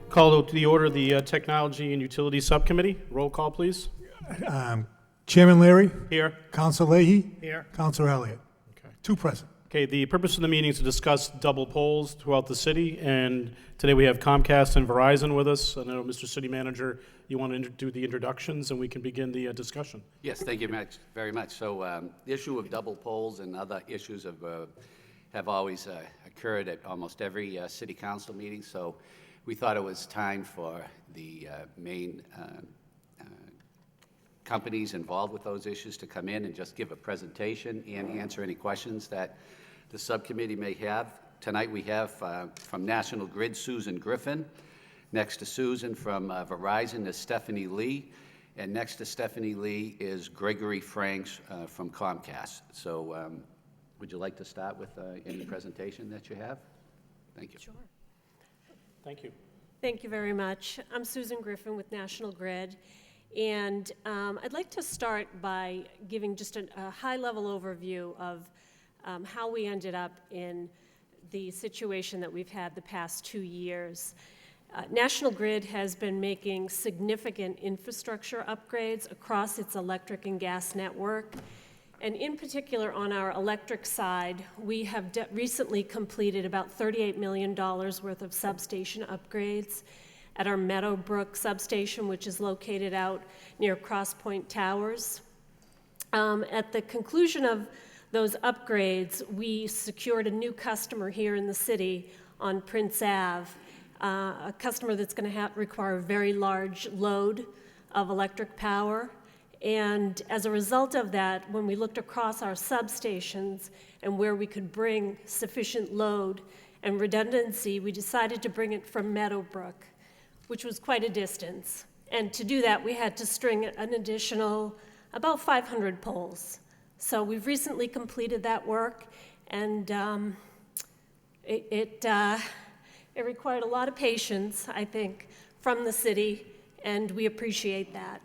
Call to the order the Technology and Utility Subcommittee. Roll call, please. Chairman Leary, Here. Counsel Leahy, Here. Counsel Elliott. Okay. Two present. Okay, the purpose of the meeting is to discuss double polls throughout the city, and today we have Comcast and Verizon with us. I know, Mr. City Manager, you want to do the introductions, and we can begin the discussion. Yes, thank you very much. So the issue of double polls and other issues have always occurred at almost every city council meeting, so we thought it was time for the main companies involved with those issues to come in and just give a presentation and answer any questions that the subcommittee may have. Tonight we have from National Grid, Susan Griffin. Next to Susan from Verizon is Stephanie Lee. And next to Stephanie Lee is Gregory Franks from Comcast. So would you like to start with any presentation that you have? Thank you. Sure. Thank you. Thank you very much. I'm Susan Griffin with National Grid, and I'd like to start by giving just a high-level overview of how we ended up in the situation that we've had the past 2 years. National Grid has been making significant infrastructure upgrades across its electric and gas network. And in particular, on our electric side, we have recently completed about $38 million worth of substation upgrades at our Meadowbrook substation, which is located out near Cross Point Towers. At the conclusion of those upgrades, we secured a new customer here in the city on Prince Ave, a customer that's going to require a very large load of electric power. And as a result of that, when we looked across our substations and where we could bring sufficient load and redundancy, we decided to bring it from Meadowbrook, which was quite a distance. And to do that, we had to string an additional about 500 poles. So we've recently completed that work, and it required a lot of patience, I think, from the city, and we appreciate that.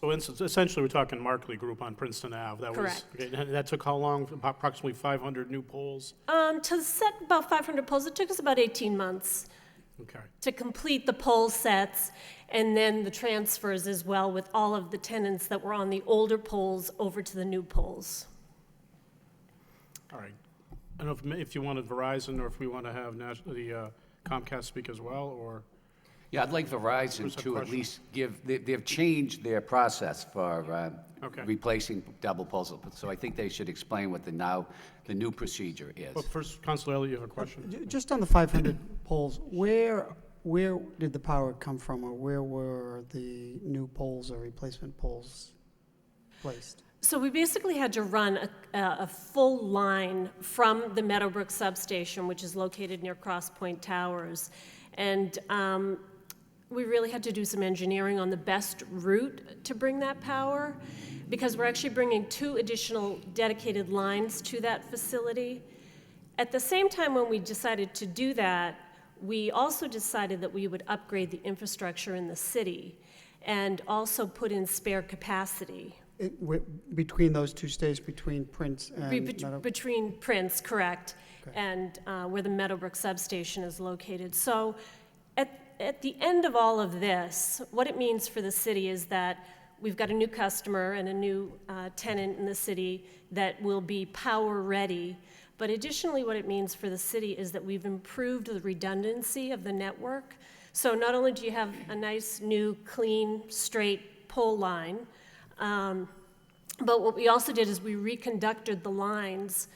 So essentially, we're talking Markley Group on Princeton Ave. Correct. That took how long? Approximately 500 new poles? To set about 500 poles, it took us about 18 months Okay. to complete the pole sets and then the transfers as well with all of the tenants that were on the older poles over to the new poles. All right. I don't know if you wanted Verizon or if we want to have the Comcast speak as well, or... Yeah, I'd like Verizon to at least they've changed their process for replacing double poles. So I think they should explain what the new procedure is. Well, first, Councilor Elliott, you have a question? Just on the 500 poles, where did the power come from, or where were the new poles or replacement poles placed? So we basically had to run a full line from the Meadowbrook substation, which is located near Cross Point Towers. And we really had to do some engineering on the best route to bring that power, because we're actually bringing 2 additional dedicated lines to that facility. At the same time, when we decided to do that, we also decided that we would upgrade the infrastructure in the city and also put in spare capacity. Between those two states, between Prince and Meadowbrook? Between Prince, correct, Okay. and where the Meadowbrook substation is located. So at the end of all of this, what it means for the city is that we've got a new customer and a new tenant in the city that will be power ready. But additionally, what it means for the city is that we've improved the redundancy of the network. So not only do you have a nice, new, clean, straight pole line, but what we also did is we reconducted the lines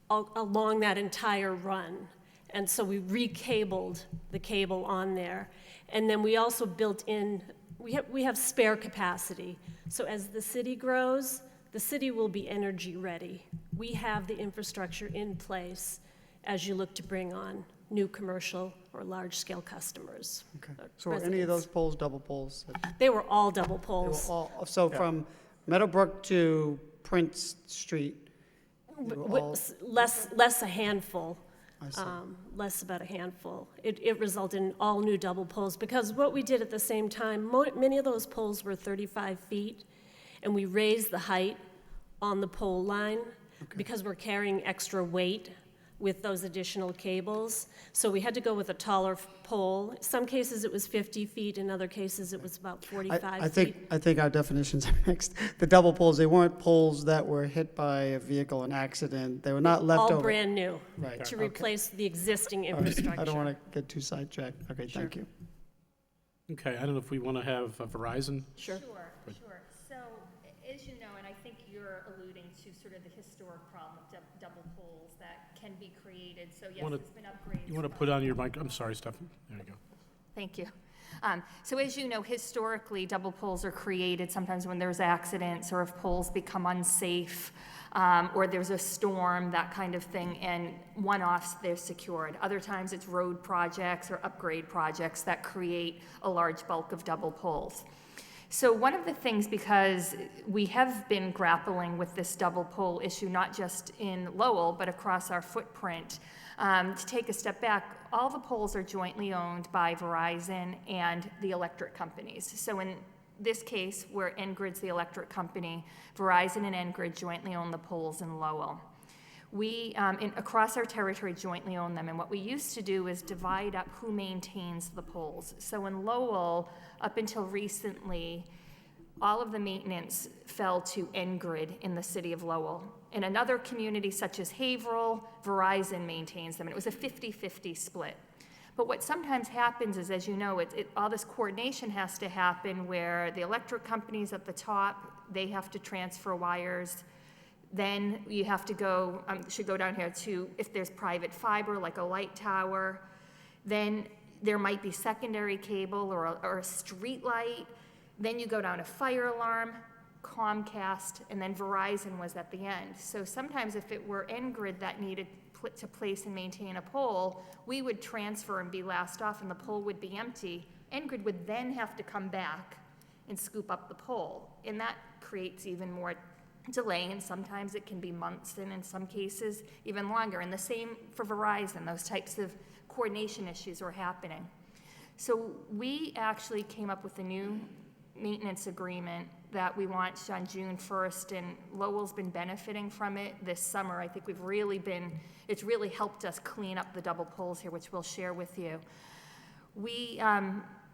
along that entire run. And so we recabled the cable on there. And then we also built in, we have spare capacity. So as the city grows, the city will be energy ready. We have the infrastructure in place as you look to bring on new commercial or large-scale customers. Okay. So were any of those poles double poles? They were all double They poles. were all, so from Meadowbrook to Prince Street, they were all, Less a handful. I see. Less about a handful. It resulted in all new double poles, because what we did at the same time, many of those poles were 35 feet, and we raised the height on the pole line because we're carrying extra weight with those additional cables. So we had to go with a taller pole. Some cases it was 50 feet, in other cases it was about 45 feet. I think our definitions are mixed. The double poles, they weren't poles that were hit by a vehicle, an accident. They were not left over. All brand new, Right, to okay. replace the existing Okay. infrastructure. I don't want to get too sidetracked. Okay, thank you. Okay, I don't know if we want to have Verizon. Sure. Sure. So, as you know, and I think you're alluding to sort of the historic problem of double poles that can be created. So yes, Wanna- there's been upgrades. You want to from- put on your mic? I'm sorry, Stephanie. There you go. Thank you. So as you know, historically, double poles are created sometimes when there's accidents or if poles become unsafe, or there's a storm, that kind of thing, and one-offs, they're secured. Other times it's road projects or upgrade projects that create a large bulk of double poles. So one of the things, because we have been grappling with this double pole issue, not just in Lowell, but across our footprint, to take a step back, all the poles are jointly owned by Verizon and the electric companies. So in this case, where Ngrid's the electric company, Verizon and Ngrid jointly own the poles in Lowell. We, across our territory, jointly own them, and what we used to do is divide up who maintains the poles. So in Lowell, up until recently, all of the maintenance fell to Ngrid in the city of Lowell. In another community such as Haverhill, Verizon maintains them, and it was a 50-50 split. But what sometimes happens is, as you know, all this coordination has to happen where the electric companies at the top, they have to transfer wires. Then you have to go, should go down here to, if there's private fiber, like a light tower, then there might be secondary cable or a street light. Then you go down a fire alarm, Comcast, and then Verizon was at the end. So sometimes if it were Ngrid that needed to place and maintain a pole, we would transfer and be last off and the pole would be empty. Ngrid would then have to come back and scoop up the pole. And that creates even more delay, and sometimes it can be months, and in some cases even longer. And the same for Verizon, those types of coordination issues were happening. So we actually came up with a new maintenance agreement that we launched on June 1st, and Lowell's been benefiting from it this summer. I think it's really helped us clean up the double poles here, which we'll share with you. We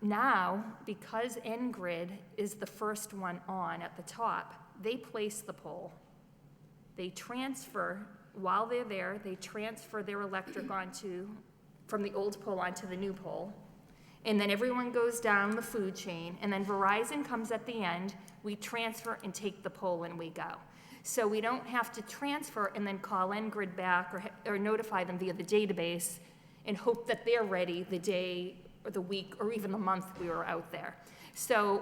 now, because Ngrid is the first one on at the top, they place the pole. They transfer, while they're there, they transfer their electric from the old pole onto the new pole. And then everyone goes down the food chain, and then Verizon comes at the end, we transfer and take the pole and we go. So we don't have to transfer and then call Ngrid back or notify them via the database and hope that they're ready the day or the week or even the month we were out there. So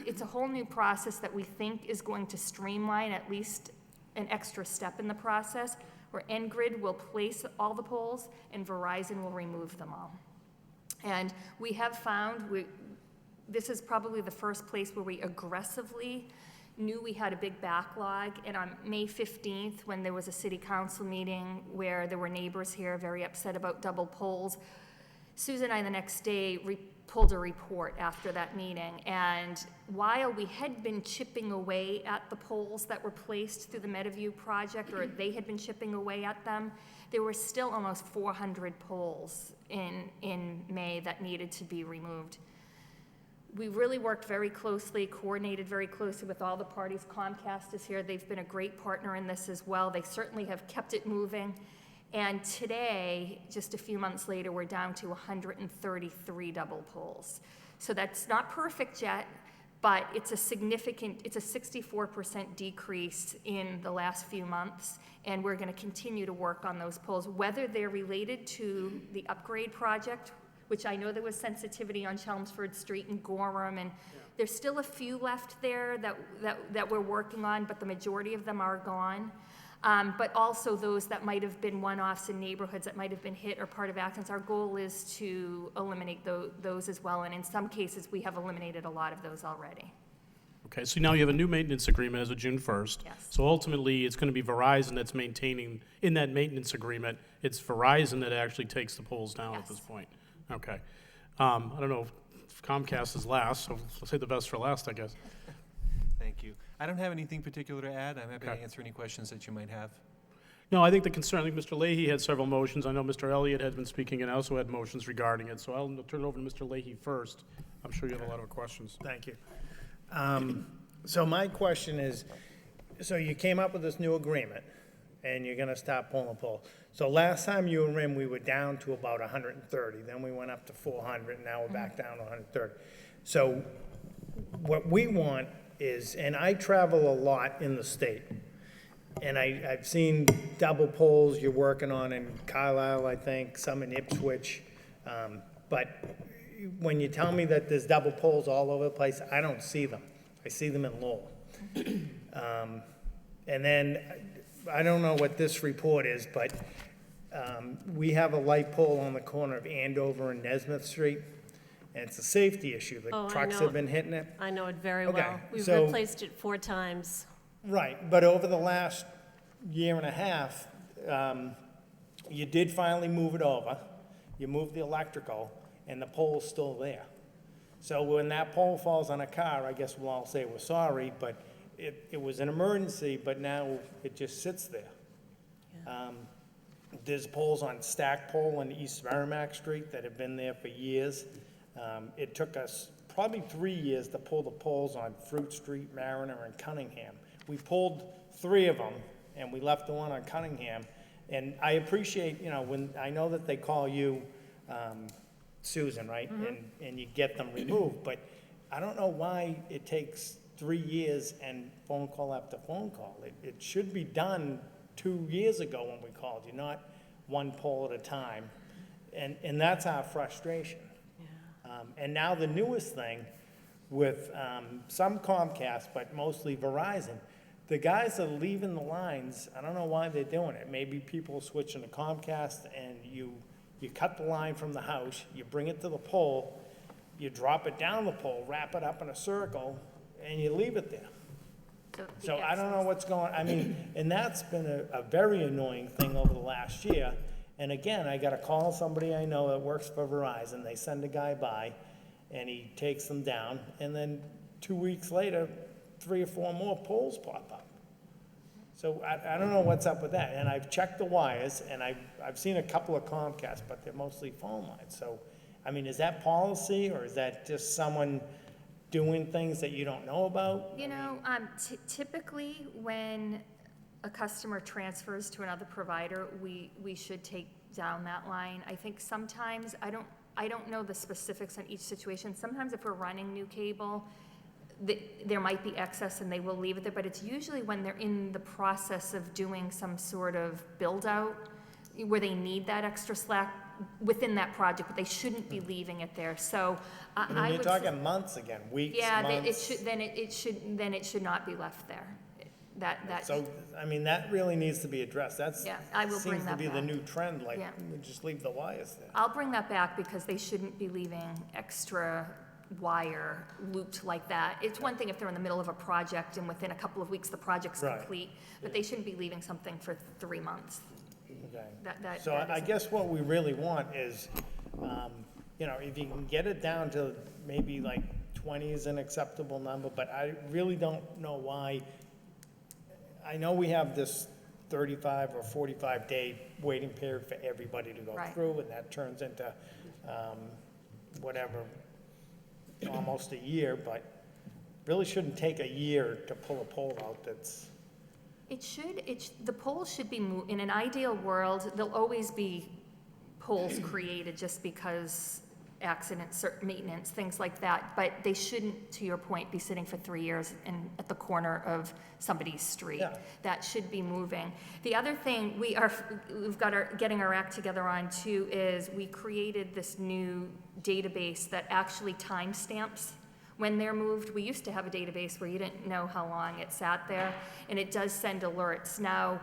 it's a whole new process that we think is going to streamline at least an extra step in the process, where Ngrid will place all the poles and Verizon will remove them all. And we have found, this is probably the first place where we aggressively knew we had a big backlog. And on May 15th, when there was a city council meeting where there were neighbors here very upset about double poles, Susan and I the next day pulled a report after that meeting. And while we had been chipping away at the poles that were placed through the Meadowview project, or they had been chipping away at them, there were still almost 400 poles in May that needed to be removed. We really worked very closely, coordinated very closely with all the parties. Comcast is here. They've been a great partner in this as well. They certainly have kept it moving. And today, just a few months later, we're down to 133 double poles. So that's not perfect yet, but it's a 64% decrease in the last few months, and we're going to continue to work on those poles, whether they're related to the upgrade project, which I know there was sensitivity on Chelmsford Street and Gorham, and there's still a few left there that we're working on, but the majority of them are gone. But also those that might have been one-offs in neighborhoods that might have been hit or part of accidents. Our goal is to eliminate those as well, and in some cases, we have eliminated a lot of those already. Okay, so now you have a new maintenance agreement as of June 1st. Yes. So ultimately, it's going to be Verizon that's maintaining, in that maintenance agreement, it's Verizon that actually takes the poles down at this Yes. point. Okay. I don't know if Comcast is last, so I'll say the best for last, I guess. Thank you. I don't have anything particular to add. I'm happy Okay. to answer any questions that you might have. No, I think the concern, I think Mr. Leahy had several motions. I know Mr. Elliott had been speaking and also had motions regarding it. So I'll turn it over to Mr. Leahy first. I'm sure you have a lot of questions. Thank you. So my question is, so you came up with this new agreement, and you're gonna start pulling the pole. So last time you were in, we were down to about 130, then we went up to 400, and now we're back down to 130. So what we want is, and I travel a lot in the state, and I've seen double poles you're working on in Carlisle, I think, some in Ipswich, but when you tell me that there's double poles all over the place, I don't see them. I see them in Lowell. And then, I don't know what this report is, but we have a light pole on the corner of Andover and Nesmith Street, and it's a safety issue. The Oh, I trucks know. have been hitting it. I know it very Okay, well. We've so- replaced it 4 times. Right, but over the last year and a half, you did finally move it over. You moved the electrical, and the pole's still there. So when that pole falls on a car, I guess we'll all say we're sorry, but it was an emergency, but now it just sits there. There's poles on Stack Pole on East Merrimack Street that have been there for years. It took us probably 3 years to pull the poles on Fruit Street, Mariner, and Cunningham. We pulled 3 of them, and we left the one on Cunningham. And I appreciate, when, I know that they call you Susan, right? And you get them removed, but I don't know why it takes 3 years and phone call after phone call. It should be done 2 years ago when we called you, not one pole at a time. And that's our frustration. And now the newest thing with some Comcast, but mostly Verizon, the guys that are leaving the lines, I don't know why they're doing it. Maybe people switching to Comcast, and you cut the line from the house, you bring it to the pole, you drop it down the pole, wrap it up in a circle, and you leave it there. So I don't know what's and that's been a very annoying thing over the last year. And again, I gotta call somebody I know that works for Verizon, they send a guy by, and he takes them down, and then 2 weeks later, 3 or 4 more poles pop up. So I don't know what's up with that, and I've checked the wires, and I've seen a couple of Comcast, but they're mostly phone lines. So, is that policy, or is that just someone doing things that you don't know about? Typically, when a customer transfers to another provider, we should take down that line. I think sometimes, I don't know the specifics on each situation. Sometimes if we're running new cable, there might be excess and they will leave it there, but it's usually when they're in the process of doing some sort of build-out where they need that extra slack within that project, but they shouldn't be leaving it there. So I You're would talking months again, weeks, yeah, months. it should not be left there. That So, that really needs to be addressed. Yeah, I will bring Seems to that be the back. new trend, like, Yeah. just leave the wires there. I'll bring that back because they shouldn't be leaving extra wire looped like that. It's one thing if they're in the middle of a project and within a couple of weeks the project's Right. complete, but they shouldn't be leaving something for 3 months. Okay. That So I isn't- guess what we really want is, if you can get it down to maybe like 20 is an acceptable number, but I really don't know why. I know we have this 35 or 45-day waiting period for everybody to go Right. through, and that turns into, whatever, almost a year, but really shouldn't take a year to pull a pole out that's, the poles should be in an ideal world, there'll always be poles created just because accidents, maintenance, things like that, but they shouldn't, to your point, be sitting for 3 years at the corner of somebody's street. Yeah. That should be moving. The other thing we've got getting our act together on too is we created this new database that actually timestamps when they're moved. We used to have a database where you didn't know how long it sat there, and it does send alerts. Now,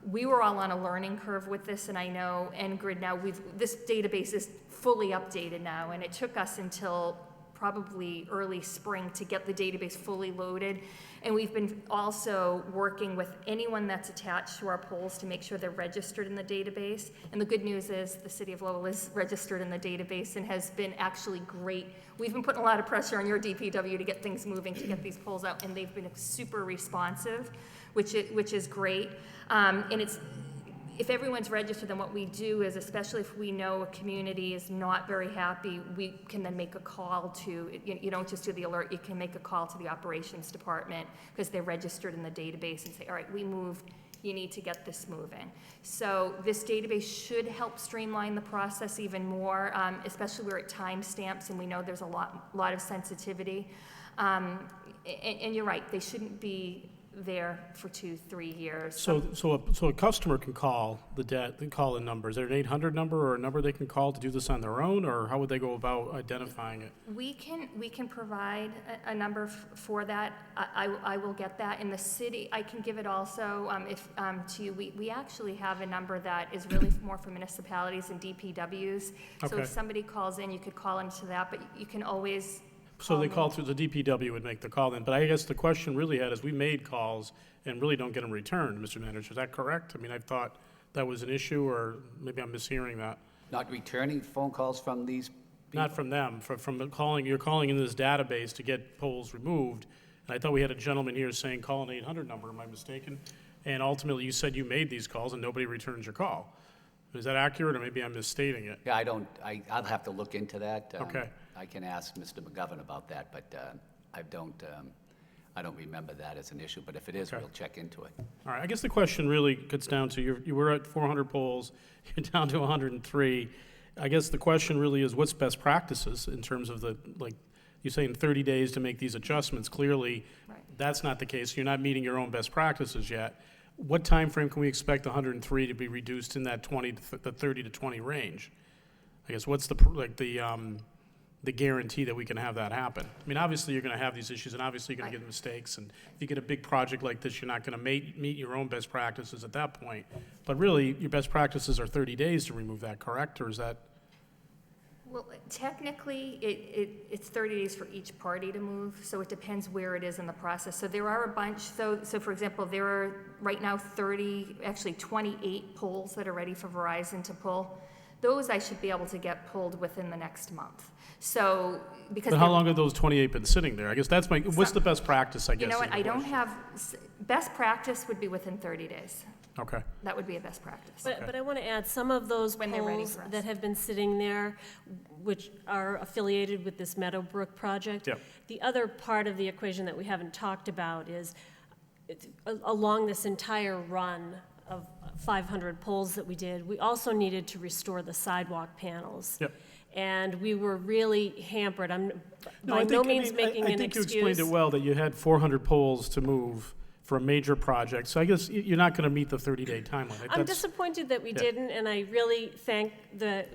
we were all on a learning curve with this, and I know Ngrid now, this database is fully updated now, and it took us until probably early spring to get the database fully loaded. And we've been also working with anyone that's attached to our polls to make sure they're registered in the database. And the good news is the city of Lowell is registered in the database and has been actually great. We've been putting a lot of pressure on your DPW to get things moving, to get these polls out, and they've been super responsive, which is great. And it's if everyone's registered, then what we do is, especially if we know a community is not very happy, we can then make a call to, you don't just do the alert, you can make a call to the operations department because they're registered in the database and say, all right, we moved, you need to get this moving. So this database should help streamline the process even more, especially where it timestamps and we know there's a lot of sensitivity. And you're right, they shouldn't be there for 2-3 years. So a customer can call they call the number. Is there an 800 number or a number they can call to do this on their own, or how would they go about identifying it? We can provide a number for that. I will get that. In the city, I can give it also, to you. We actually have a number that is really more for municipalities and DPWs. So Okay. if somebody calls in, you could call into that, but you can always So they me. call through, the DPW would make the call then, but I guess the question really had is, we made calls and really don't get them returned, Mr. Manager, is that correct? I mean, I thought that was an issue, or maybe I'm mishearing that. Not returning phone calls from these people? Not from them, from the calling, you're calling in this database to get poles removed, and I thought we had a gentleman here saying, call an 800 number, am I mistaken? And ultimately, you said you made these calls and nobody returns your call. Is that accurate, or maybe I'm misstating it? Yeah, I'll have to look into that. Okay. I can ask Mr. McGovern about that, but I don't remember that as an issue, but if it is, Okay. we'll check into it. All right, I guess the question really gets down to, you were at 400 poles, you're down to 103. I guess the question really is, what's best practices in terms of you're saying 30 days to make these adjustments. Clearly, Right. that's not the case. You're not meeting your own best practices yet. What time frame can we expect the 103 to be reduced in that 30 to 20 range? I guess what's the guarantee that we can have that happen? I mean, obviously, you're going to have these issues, and obviously, you're going to get mistakes, and if you get a big project like this, you're not going to meet your own best practices at that point. But really, your best practices are 30 days to remove that, correct? Or is that, Well, technically, it's 30 days for each party to move, so it depends where it is in the process. So there are a bunch, so for example, there are right now 28 poles that are ready for Verizon to pull. Those I should be able to get pulled within the next month. So, because but how they're- long have those 28 been sitting there? I guess that's what's the best practice, I guess? You know is what, the I don't question. have, best practice would be within 30 days. Okay. That would be a best practice. But I want to add, some of those When they're ready poles for us. that have been sitting there, which are affiliated with this Meadowbrook project. Yep. The other part of the equation that we haven't talked about is, along this entire run of 500 poles that we did, we also needed to restore the sidewalk panels. Yep. And we were really hampered. I'm by I no think- means making I an think you excuse. explained it well, that you had 400 poles to move for a major project. So I guess you're not going to meet the 30-day timeline. I'm That's- disappointed that we didn't, and I really thank the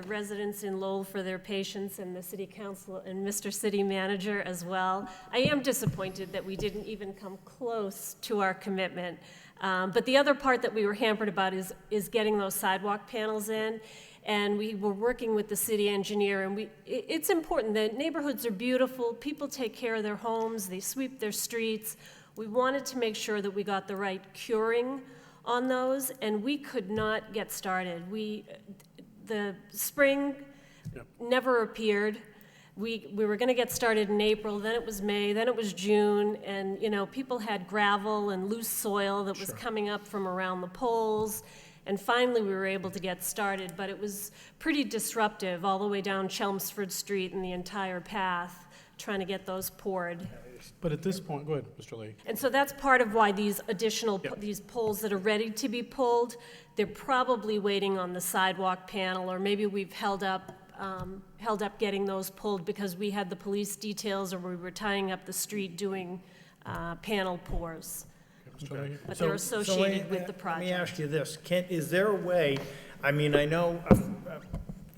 residents in Lowell for their patience, and the city council and Mr. City Manager as well. I am disappointed that we didn't even come close to our commitment. But the other part that we were hampered about is getting those sidewalk panels in. And we were working with the city engineer, and it's important. The neighborhoods are beautiful, people take care of their homes, they sweep their streets. We wanted to make sure that we got the right curing on those, and we could not get started. The spring Yep. never appeared. We were gonna get started in April, then it was May, then it was June, and, people had gravel and loose soil that was coming up from around the poles. And finally, we were able to get started, but it was pretty disruptive all the way down Chelmsford Street and the entire path, trying to get those poured. But at this point, go ahead, Mr. Lee. And so that's part of why these additional, Yep. these poles that are ready to be pulled, they're probably waiting on the sidewalk panel, or maybe we've held up getting those pulled because we had the police details, or we were tying up the street doing panel pours. Mr. Lee? But they're associated with the Let me project. ask you this, is there a way, I mean, I know a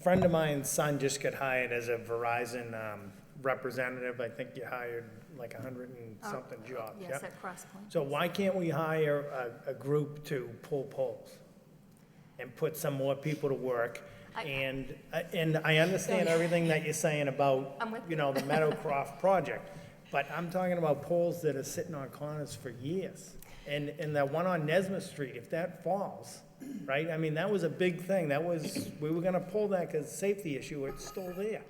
friend of mine's son just got hired as a Verizon representative. I think you hired like 100 and something jobs, Yes, yep. at Cross Point. So why can't we hire a group to pull poles and put some more people to work? And I understand everything that you're saying about, I'm with the Meadowcroft project, but I'm talking about poles that are sitting on corners for years. And that one on Nesmith Street, if that falls, right, I mean, that was a big thing, we were gonna pull that because safety issue, it's still there.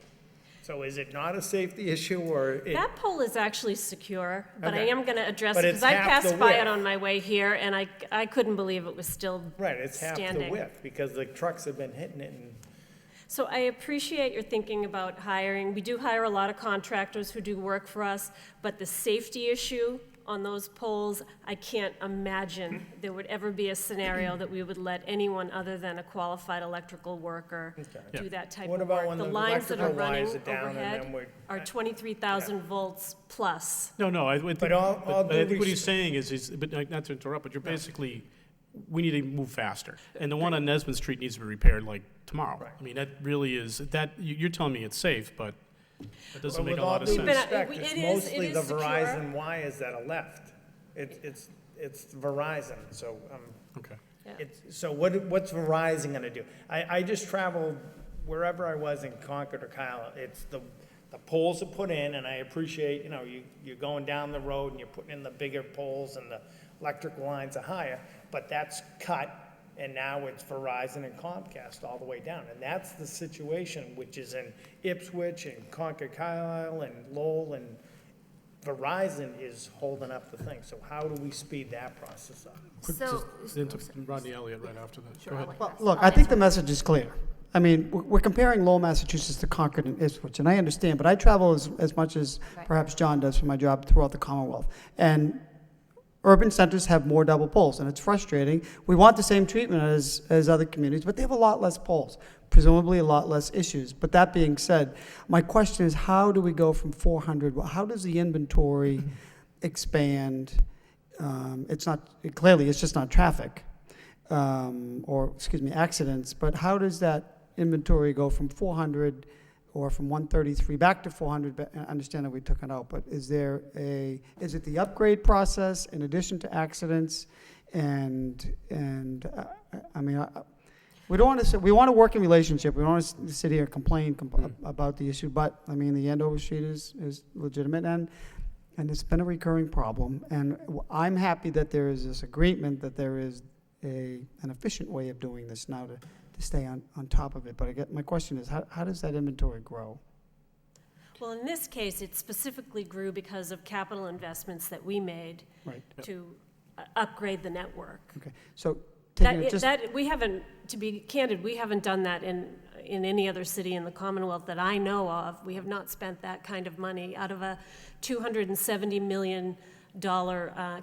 So is it not a safety issue, or it? That pole is actually secure, but I Okay. am going to address But it, it's because I half the passed by it width. on my way here, and I couldn't believe it was still Right, it's half the standing. width, because the trucks have been hitting it, and So I appreciate your thinking about hiring. We do hire a lot of contractors who do work for us, but the safety issue on those poles, I can't imagine there would ever be a scenario that we would let anyone other than a qualified electrical worker do that type What of about work. when The the lines that are electrical running wires are down and overhead then we're- are 23,000 volts plus. No, I think, But all but I due think what he's res- saying is, but not to interrupt, but you're basically, we need to move faster. And the one on Nesbit Street needs to be repaired like tomorrow. Right. I mean, that really is, you're telling me it's safe, but that doesn't But make with a lot all of due sense. respect, It it's is- mostly it the is secure. Verizon wires that are left. It's Verizon, so, Okay. so what's Verizon gonna do? I just traveled wherever I was in Concord or Kyle, it's the poles are put in, and I appreciate, you're going down the road and you're putting in the bigger poles and the electrical lines are higher, but that's cut, and now it's Verizon and Comcast all the way down. And that's the situation, which is in Ipswich and Concord Carlisle and Lowell, and Verizon is holding up the thing. So how do we speed that process up? So, Then to Rodney Elliott right after that. Go ahead. Well, look, I think the message is clear. I mean, we're comparing Lowell, Massachusetts to Concord and Ipswich, and I understand, but I travel as much as Right. perhaps John does for my job throughout the Commonwealth. And urban centers have more double poles, and it's frustrating. We want the same treatment as other communities, but they have a lot less poles, presumably a lot less issues. But that being said, my question is, how do we go from 400, how does the inventory expand? Clearly, it's just not traffic, accidents, but how does that inventory go from 400 or from 133 back to 400? But I understand that we took it out, but is it the upgrade process in addition to accidents? We don't want to say, we want a working relationship. We don't want to sit here and complain about the issue, but I mean, the Andover Street is legitimate, and it's been a recurring problem. And I'm happy that there is this agreement that there is an efficient way of doing this now to stay on top of it. But my question is, how does that inventory grow? Well, in this case, it specifically grew because of capital investments that we made Right. to upgrade the network. Okay. So taking it just We haven't, to be candid, we haven't done that in any other city in the Commonwealth that I know of. We have not spent that kind of money out of a $270 million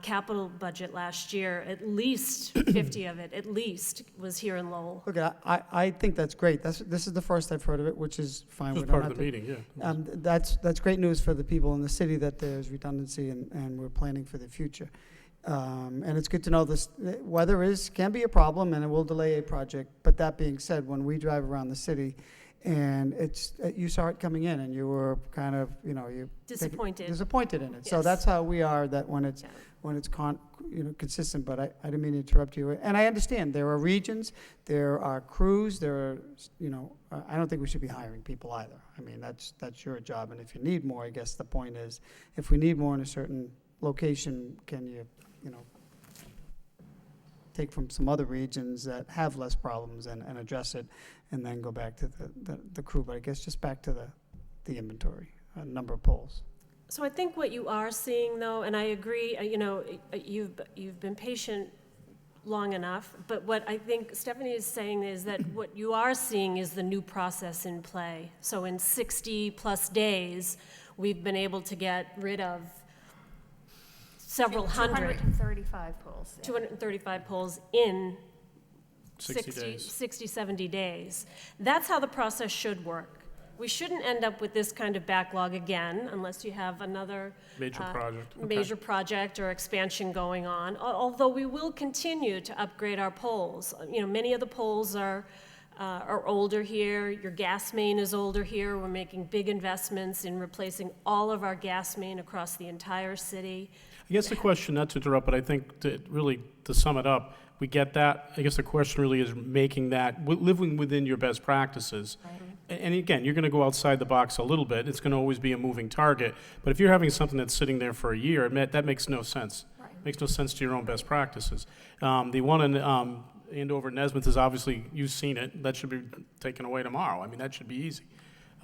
capital budget last year. At least 50 of it, at least, was here in Lowell. look, I think that's great. This is the first I've heard of it, which is fine. This We was don't part of have the to- meeting, yeah. That's great news for the people in the city that there's redundancy and we're planning for the future. And it's good to know this, weather can be a problem and it will delay a project. But that being said, when we drive around the city and you saw it coming in and you were kind of, Disappointed. disappointed in it. So Yes. that's how we are, that when it's consistent. But I didn't mean to interrupt you. And I understand there are regions, there are crews, I don't think we should be hiring people either. I mean, that's your job. And if you need more, I guess the point is, if we need more in a certain location, can you take from some other regions that have less problems and address it, and then go back to the crew? But I guess just back to the inventory, number of poles. So I think what you are seeing, though, and I agree, you've been patient long enough, but what I think Stephanie is saying is that what you are seeing is the new process in play. So in 60-plus days, we've been able to get rid of several hundred, 235 poles. Yeah. 235 polls in 60 days. 60, 70 days. That's how the process should work. We shouldn't end up with this kind of backlog again unless you have another Major project. Okay. major project or expansion going on, although we will continue to upgrade our poles. Many of the poles are older here. Your gas main is older here. We're making big investments in replacing all of our gas main across the entire city. I guess the question, not to interrupt, but I think to sum it up, we get that. I guess the question really is making that, living within your best practices. And again, you're going to go outside the box a little bit. It's going to always be a moving target. But if you're having something that's sitting there for a year, that makes no sense. Right. Makes no sense to your own best practices. The one in Andover Nesmith is obviously, you've seen it. That should be taken away tomorrow. I mean, that should be easy.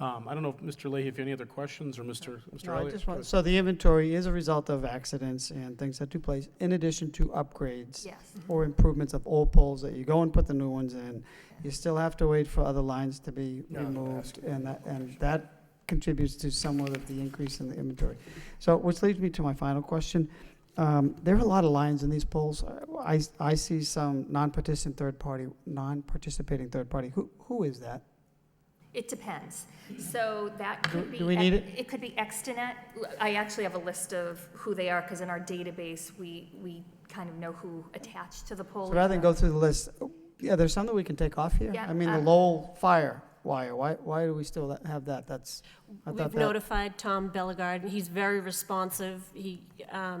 I don't know, Mr. Leahy, if you have any other questions, or Mr. No, I Elliott? just want, so the inventory is a result of accidents and things that took place, in addition to upgrades Yes. or improvements of old poles that you go and put the new ones in. You still have to wait for other lines to be removed, and that contributes to somewhat of the increase in the inventory. So, which leads me to my final question. There are a lot of lines in these poles. I see some non-participating third party. Who is that? It depends. So that could be. do we need it? It could be Extenet. I actually have a list of who they are, because in our database, we kind of know who attached to the pole. So rather than go through the list, yeah, there's some that we can take off here? Yeah, I mean, the Lowell fire wire, why do we still have that? I thought We've that, notified Tom Bellegarde, and he's very responsive.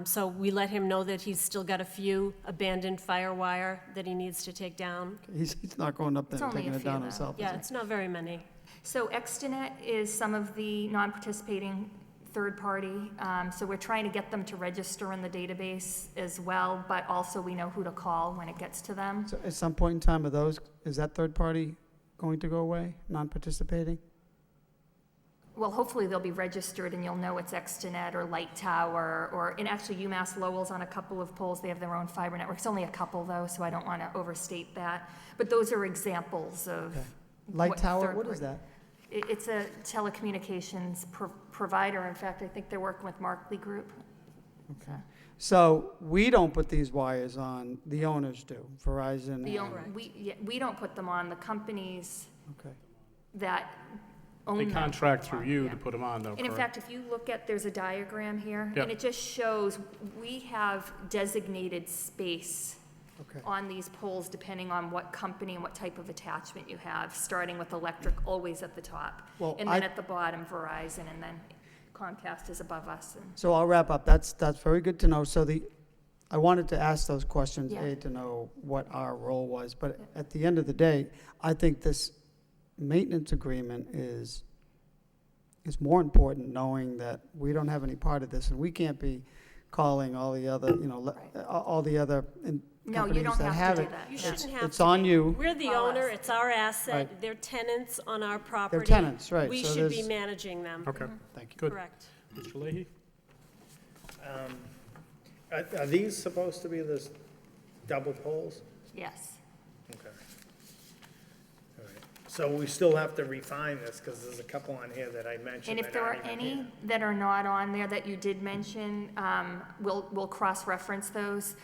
So we let him know that he's still got a few abandoned fire wire that he needs to take down. he's not going up there It's and only taking a it few, down though. himself. Yeah, is it's not very many. So Extenet is some of the non-participating third party. So we're trying to get them to register in the database as well, but also we know who to call when it gets to them. he? So at some point in time, is that third party going to go away, non-participating? Well, hopefully they'll be registered and you'll know it's Extenet or Light Tower, and actually UMass Lowell's on a couple of poles. They have their own fiber network. It's only a couple though, so I don't want to overstate that. But those are examples of. Okay. Light what tower, third what is party- that? It's a telecommunications provider. In fact, I think they're working with Markley Group. Okay. So we don't put these wires on, the owners do, Verizon The and, we don't put them on, the companies okay. that own They them. contract through you Yeah. to put them on, though, And in correct? fact, if you look at, there's a diagram here, Yep. and it just shows, we have designated space Okay. on these poles depending on what company and what type of attachment you have, starting with electric always at the top. Well, And then at the bottom Verizon, and then Comcast is above us. And So I'll wrap up. That's very good to know. So I wanted to ask those questions, Yeah. A, to know what our role was. But at the end of the day, I think this maintenance agreement is more important, knowing that we don't have any part of this, and we can't be calling all the other, all the other No, you companies don't that have to have do it. that. You Yeah. shouldn't have to. It's on be. you. We're the Call owner, us. it's our asset, Right. they're tenants on our property. tenants, right, We so should be there's- managing them. Okay, Thank you. good. Correct. Mr. Leahy? Are these supposed to be the double poles? Yes. Okay. All right. So we still have to refine this, because there's a couple on here that I mentioned And if that there are aren't even any here. that are not on there that you did mention, we'll cross-reference those.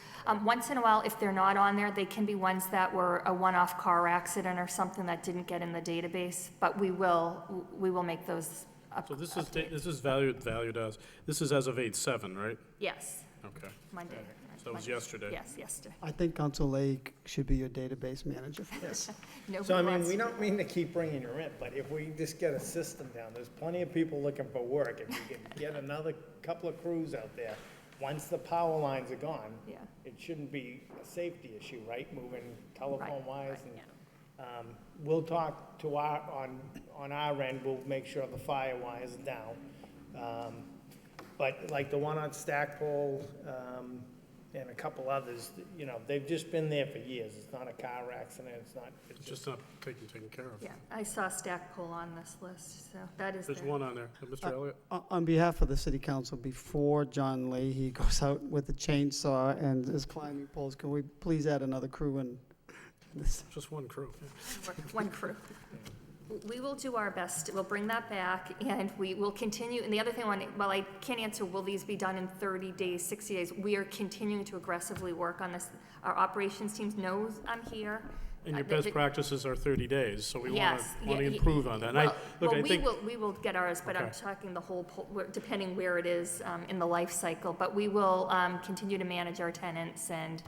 Once in a while, if they're not on there, they can be ones that were a one-off car accident or something that didn't get in the database, but we will make those up. So this is valued as, this is as of 8/7, right? Yes, Okay. Monday. So it was Monday. yesterday. Yes, yesterday. I think Council Lake should be your database manager. Yes. Nobody So I mean, wants we to- don't mean to keep bringing you in, but if we just get a system down, there's plenty of people looking for work. If we can get another couple of crews out there, once the power lines are gone, Yeah. it shouldn't be a safety issue, right? Moving telephone Right, wires right, and, we'll talk to on our end, we'll make sure the fire wires are down. But like the one on Stackpole, and a couple others, they've just been there for years. It's not a car accident, It's just not taken care of. Yeah, I saw Stackpole on this list, so that is There's there. one on there. Mr. Elliott? On behalf of the city council, before John Leahy goes out with a chainsaw and is climbing poles, can we please add another crew in this? Just one crew. Yeah. One crew. We will do our best. We'll bring that back, and we will continue. And the other thing, while I can't answer, will these be done in 30 days, 60 days? We are continuing to aggressively work on this. Our operations teams knows I'm here. And your The- best the- practices are 30 days, so we want Yes. to yeah, improve on that. And I, well, look, well, I think, we will get ours, but I'm Okay. talking the whole, depending where it is in the life cycle. But we will continue to manage our tenants and.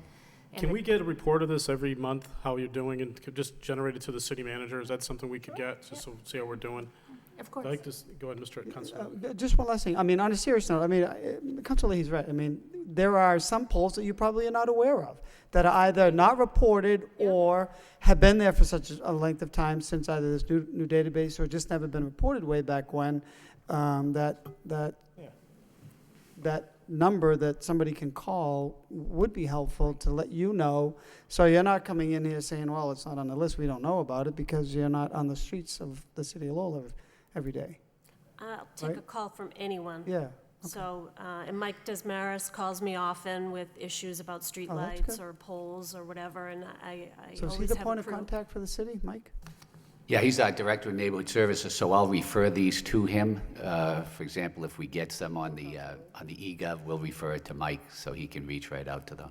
can we get a report of this every month, how you're doing, and could just generate it to the city manager? Is that something we could get, just so, see how we're doing? Of course. I'd like to, go ahead, Mr. Councilman. Just one last thing. I mean, on a serious note, I mean, Council Leahy's right. I mean, there are some polls that you probably are not aware of that are either not reported or have been there for such a length of time since either this new database or just never been reported way back when, that number that somebody can call would be helpful to let you know, so you're not coming in here saying, well, it's not on the list, we don't know about it, because you're not on the streets of the city of Lowell every day. I'll take a Right. call from anyone. Yeah. So, and Mike Desmaris calls me often with issues about good. streetlights or poles or whatever, and I So is he always the have point a of crew. contact for the city, Mike? Yeah, he's our Director of Neighborhood Services, so I'll refer these to him. For example, if we get some on the eGov, we'll refer it to Mike, so he can reach right out to them.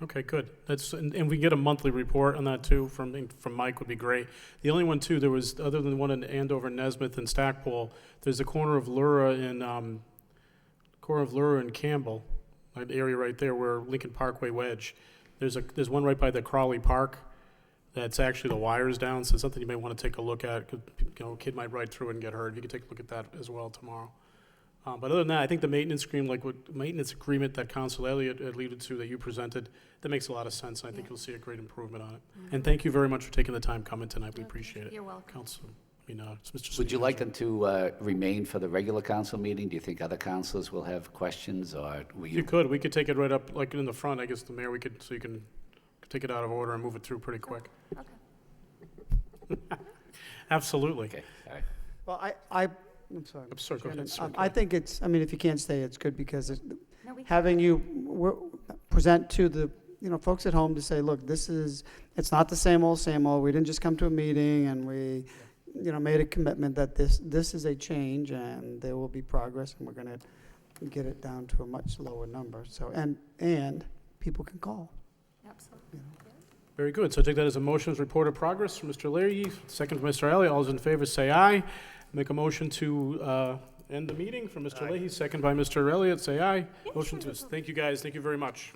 Okay, good. And we get a monthly report on that too from Mike would be great. The only one too, there was, other than the one in Andover, Nesmith, and Stackpole, there's a corner of Lura and Campbell, that area right there where Lincoln Parkway Wedge. There's one right by the Crawley Park that's actually the wires down, so it's something you may want to take a look at, 'cause, a kid might ride through it and get hurt. You can take a look at that as well tomorrow. But other than that, I think the maintenance agreement that Council Elliott alluded to that you presented, that makes a lot of sense, and I think you'll see a great improvement on it. And thank you very much for taking the time coming tonight. We appreciate it. You're welcome. Council, it's Mr. Would you Sneed. like them to remain for the regular council meeting? Do you think other councilors will have questions, or will You you? could, we could take it right up, like in the front, I guess, the mayor, so you can take it out of order and move it through pretty quick. Okay. Absolutely. Okay, all right. Well, I'm sorry. I'm sorry, go ahead, Chairman. sir. I think it's, I mean, if you can't stay, it's good because No, we having you present to the, folks at home to say, look, it's not the same old, same old. We didn't just come to a meeting and we, made a commitment that this is a change and there will be progress and we're going to get it down to a much lower number. So, and people can call. absolutely. Very good. So I take that as a motion as report of progress from Mr. Leahy, second from Mr. Elliott. All those in favor say aye. Make a motion to end the meeting from Mr. Leahy, second by Mr. Elliott. Say aye. Motion to, thank you guys. Thank you very much.